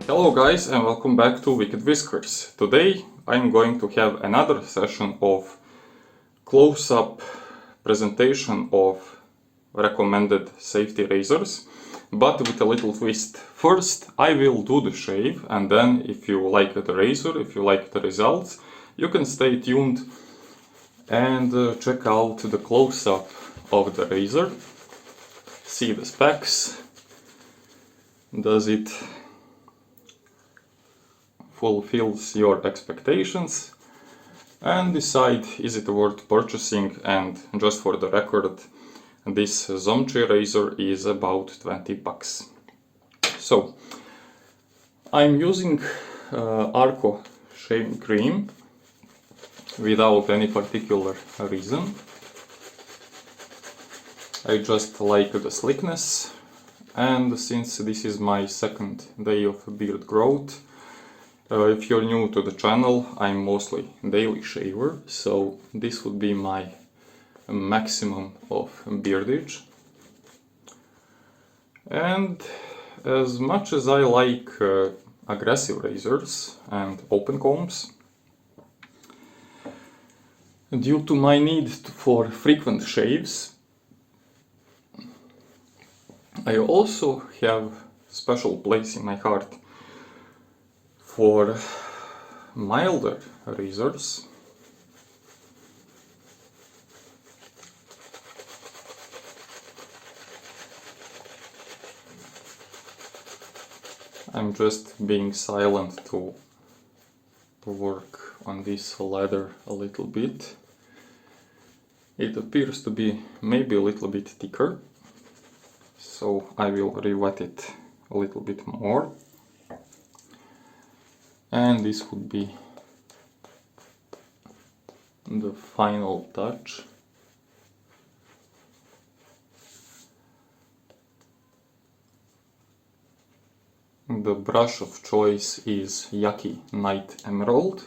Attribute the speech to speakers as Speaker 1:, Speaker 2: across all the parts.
Speaker 1: Hello guys and welcome back to Wicked-Whiskers. Today I'm going to have another session of close-up presentation of recommended safety razors, but with a little twist. First I will do the shave, and then if you like the razor, if you like the results, you can stay tuned and check out the close-up of the razor. See the specs. Does it fulfills your expectations, and decide is it worth purchasing. And just for the record, this Zomchi razor is about 20 bucks. So I'm using Arco shaving cream without any particular reason. I just like the slickness, and since this is my second day of beard growth, if you're new to the channel, I'm mostly daily shaver, so this would be my maximum of beardage. And as much as I like aggressive razors and open combs, due to my need for frequent shaves, I also have special place in my heart for milder razors. I'm just being silent to work on this leather a little bit. It appears to be maybe a little bit thicker, so I will re-wet it a little bit more. And this would be the final touch. The brush of choice is Yaki Night Emerald.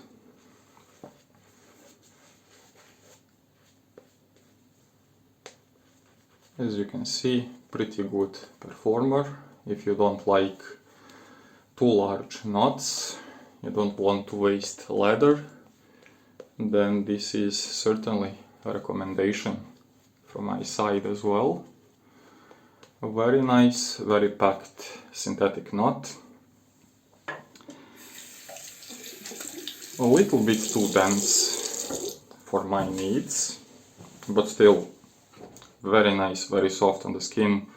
Speaker 1: As you can see, pretty good performer. If you don't like too large knots, you don't want to waste leather, then this is certainly a recommendation from my side as well. A very nice, very packed synthetic knot. A little bit too dense for my needs, but still very nice, very soft on the skin,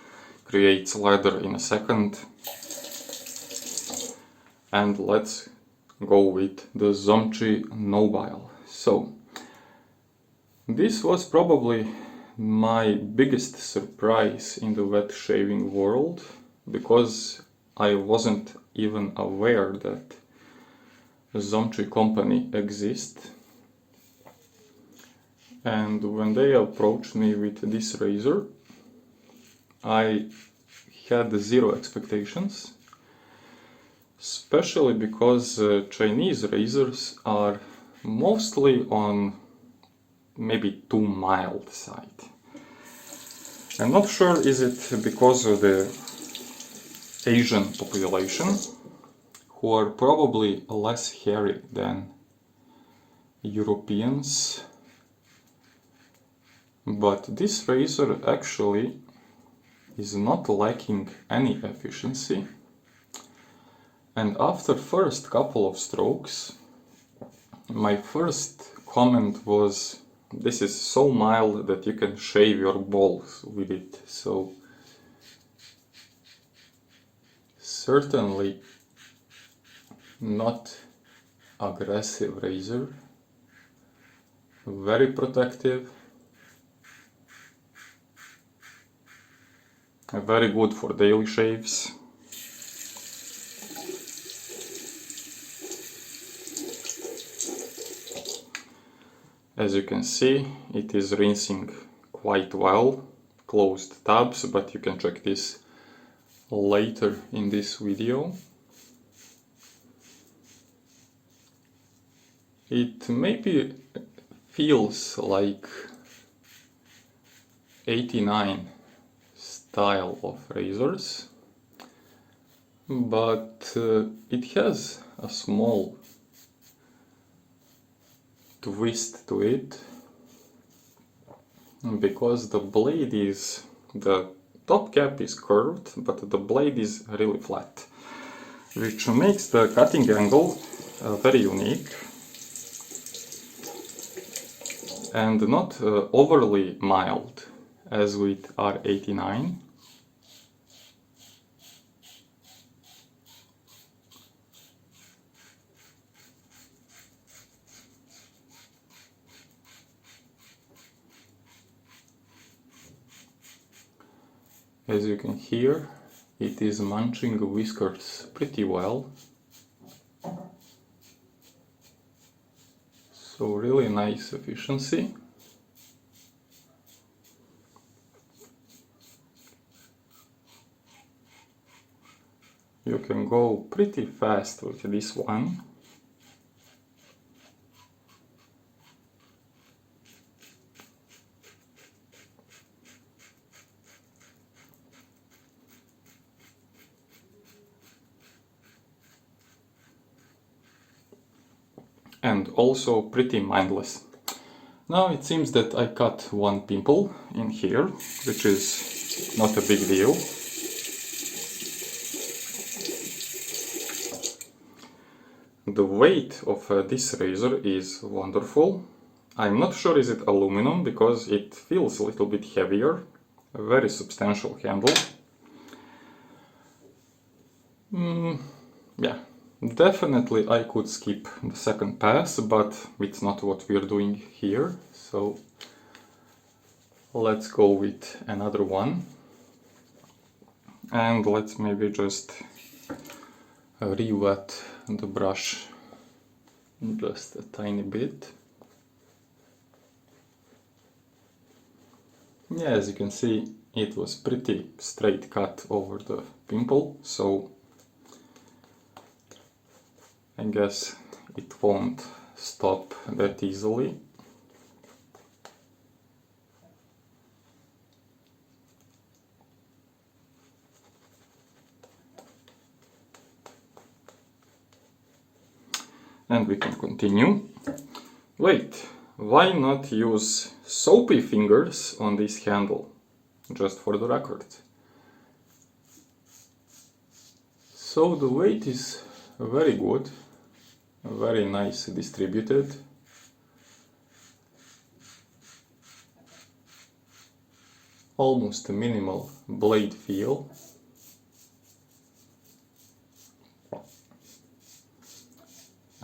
Speaker 1: creates leather in a second. And let's go with the Zomchi Nobile. So this was probably my biggest surprise in the wet shaving world, because I wasn't even aware that Zomchi company exists. And when they approached me with this razor, I had zero expectations. Especially because Chinese razors are mostly on maybe too mild side. I'm not sure is it because of the Asian population, who are probably less hairy than Europeans, but this razor actually is not lacking any efficiency. And after first couple of strokes, my first comment was, this is so mild that you can shave your balls with it. So certainly not aggressive razor, very protective, very good for daily shaves. As you can see, it is rinsing quite well, closed tabs, but you can check this later in this video. It maybe feels like 89 style of razors, but it has a small twist to it, because the top cap is curved, but the blade is really flat, which makes the cutting angle very unique and not overly mild as with R89. As you can hear, it is munching whiskers pretty well. So really nice efficiency. You can go pretty fast with this one. And also pretty mindless. Now it seems that I cut one pimple in here, which is not a big deal. The weight of this razor is wonderful. I'm not sure is it aluminum because it feels a little bit heavier. A very substantial handle. Yeah. Definitely I could skip the second pass, but it's not what we're doing here, so let's go with another one. And let's maybe just re-wet the brush just a tiny bit. Yeah, as you can see, it was pretty straight cut over the pimple, so I guess it won't stop that easily. And we can continue. Wait, why not use soapy fingers on this handle? Just for the record. So the weight is very good, very nice distributed. Almost a minimal blade feel.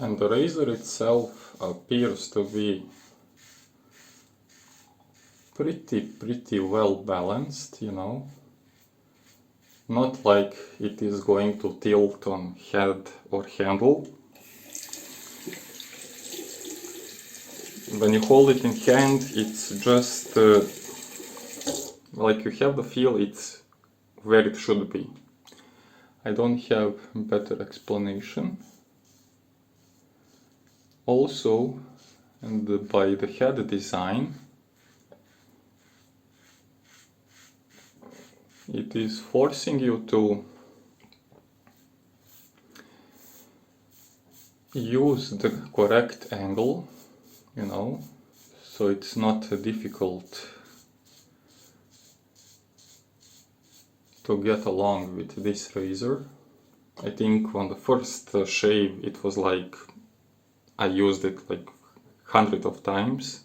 Speaker 1: And the razor itself appears to be pretty well balanced, you know. Not like it is going to tilt on head or handle. When you hold it in hand, it's just like you have the feel it's where it should be. I don't have better explanation. Also, and by the head design, it is forcing you to use the correct angle, you know, so it's not difficult to get along with this razor. I think on the first shave it was like I used it like hundreds of times,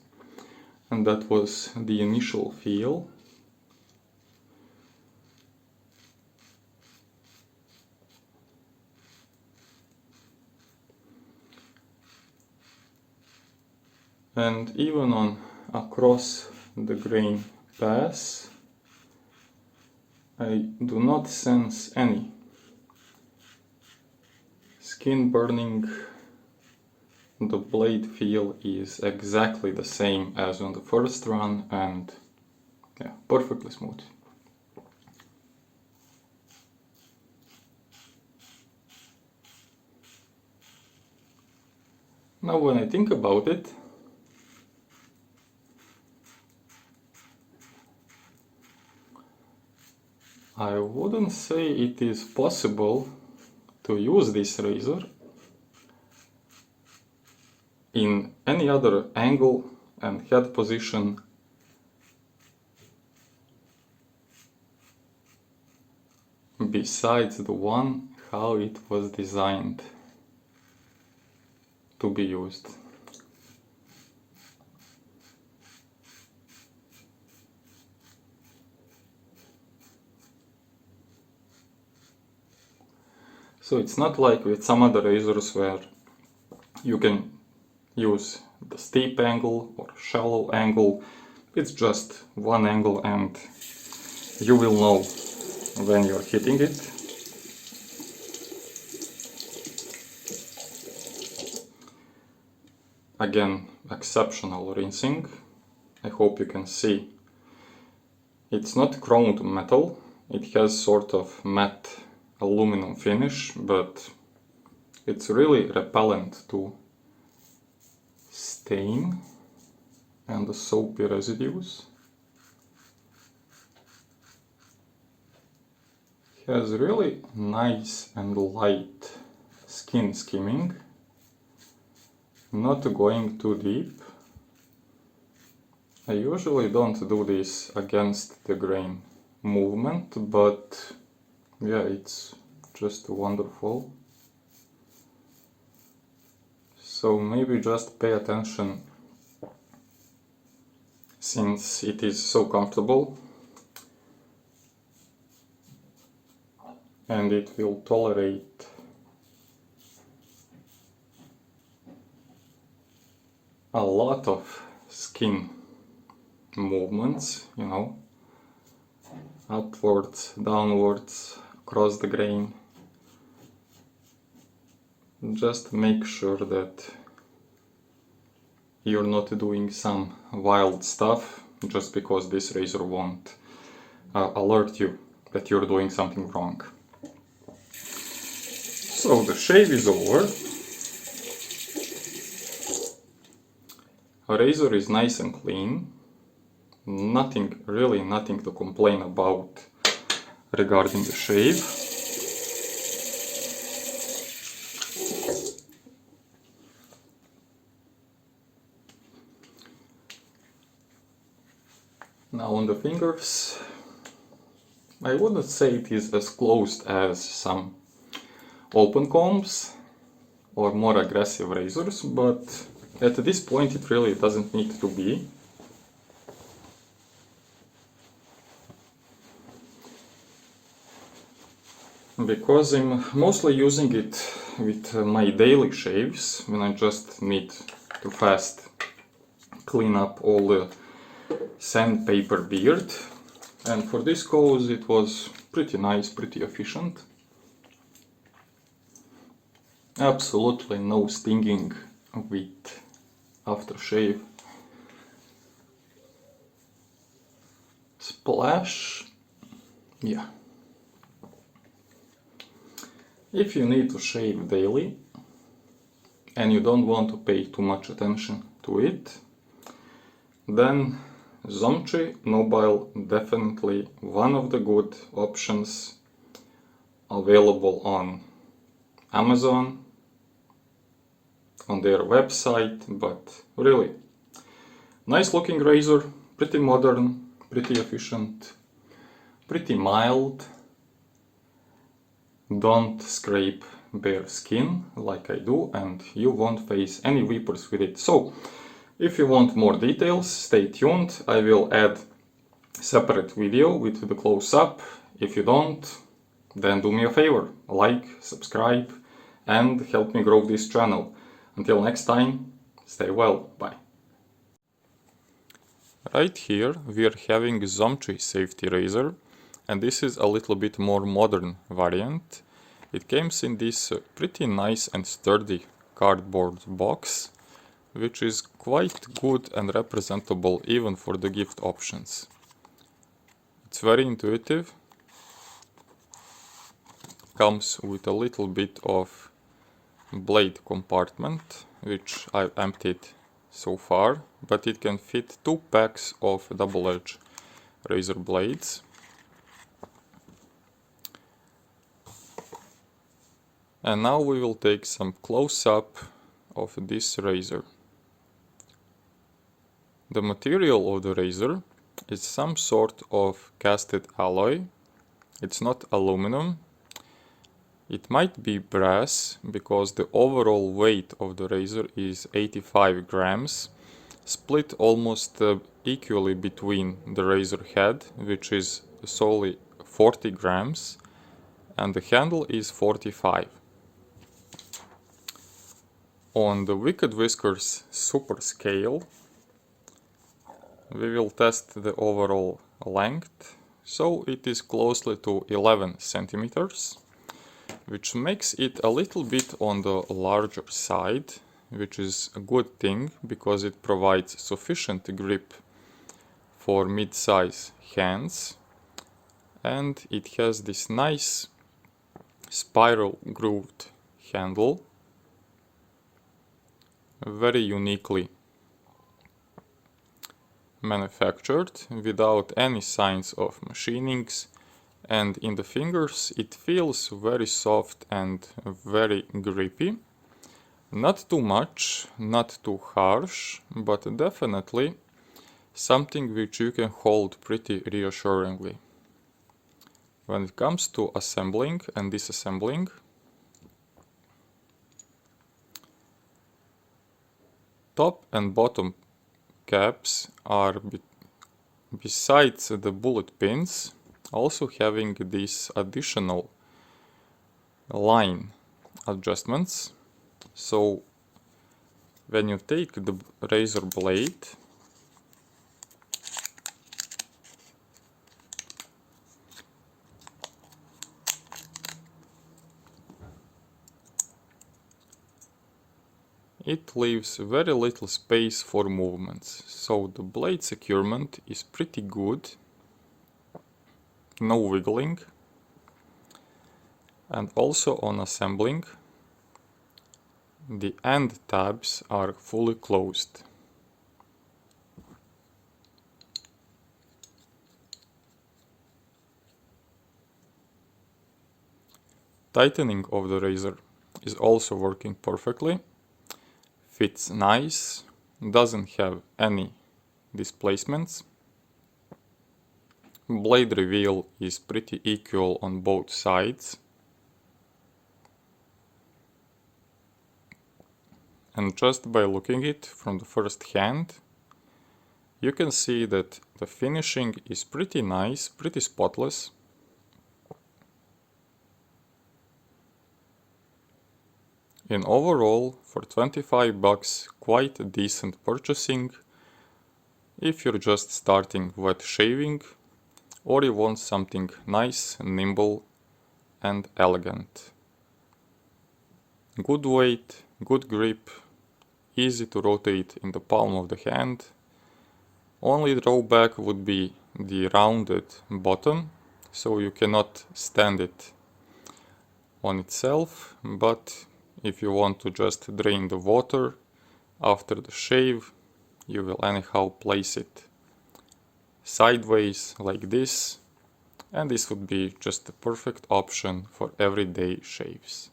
Speaker 1: and that was the initial feel. And even on across the grain pass, I do not sense any skin burning. The blade feel is exactly the same as on the first run, and yeah, perfectly smooth. Now when I think about it, I wouldn't say it is possible to use this razor in any other angle and head position besides the one how it was designed to be used. So it's not like with some other razors where you can use the steep angle or shallow angle. It's just one angle and you will know when you're hitting it. Again, exceptional rinsing. I hope you can see. It's not chromed metal, it has sort of matte aluminum finish, but it's really repellent to stain and the soapy residues. It has really nice and light skin skimming, not going too deep. I usually don't do this against the grain movement, but yeah, it's just wonderful. So maybe just pay attention, since it is so comfortable and it will tolerate a lot of skin movements, you know, upwards, downwards, across the grain. Just make sure that you're not doing some wild stuff just because this razor won't alert you that you're doing something wrong. So the shave is over. Our razor is nice and clean. Nothing, really nothing to complain about regarding the shave. Now on the fingers, I wouldn't say it is as closed as some open combs or more aggressive razors, but at this point it really doesn't need to be. Because I'm mostly using it with my daily shaves, when I just need to fast clean up all the sandpaper beard. And for this cause it was pretty nice, pretty efficient. Absolutely no stinging with aftershave. Splash, yeah. If you need to shave daily and you don't want to pay too much attention to it, then Zomchi Nobile definitely one of the good options available on Amazon, on their website, but really nice looking razor, pretty modern, pretty efficient, pretty mild. Don't scrape bare skin like I do, and you won't face any vapors with it. So if you want more details, stay tuned. I will add separate video with the close-up. If you don't, then do me a favor, like, subscribe, and help me grow this channel. Until next time, stay well, bye. Right here we are having Zomchi safety razor, and this is a little bit more modern variant. It comes in this pretty nice and sturdy cardboard box, which is quite good and representable even for the gift options. It's very intuitive, comes with a little bit of blade compartment, which I've emptied so far, but it can fit 2 packs of double-edged razor blades. And now we will take some close-up of this razor. The material of the razor is some sort of casted alloy. It's not aluminum. It might be brass because the overall weight of the razor is 85 grams, split almost equally between the razor head, which is solely 40 grams, and the handle is 45. On the Wicked-Whiskers super scale, we will test the overall length, so it is closely to 11 centimeters, which makes it a little bit on the larger side, which is a good thing because it provides sufficient grip for mid-size hands, and it has this nice spiral grooved handle, very uniquely manufactured without any signs of machinings, and in the fingers it feels very soft and very grippy. Not too much, not too harsh, but definitely something which you can hold pretty reassuringly. When it comes to assembling and disassembling, top and bottom caps are besides the bullet pins also having these additional line adjustments. So when you take the razor blade it leaves very little space for movements, so the blade securement is pretty good, no wiggling, and also on assembling, the end tabs are fully closed. Tightening of the razor is also working perfectly. Fits nice, doesn't have any displacements. Blade reveal is pretty equal on both sides. And just by looking it from the first hand, you can see that the finishing is pretty nice, pretty spotless. In overall, for 25 bucks, quite a decent purchasing if you're just starting wet shaving or you want something nice, nimble and elegant. Good weight, good grip, easy to rotate in the palm of the hand. Only drawback would be the rounded bottom, so you cannot stand it on itself, but if you want to just drain the water after the shave, you will anyhow place it sideways like this, and this would be just the perfect option for everyday shaves.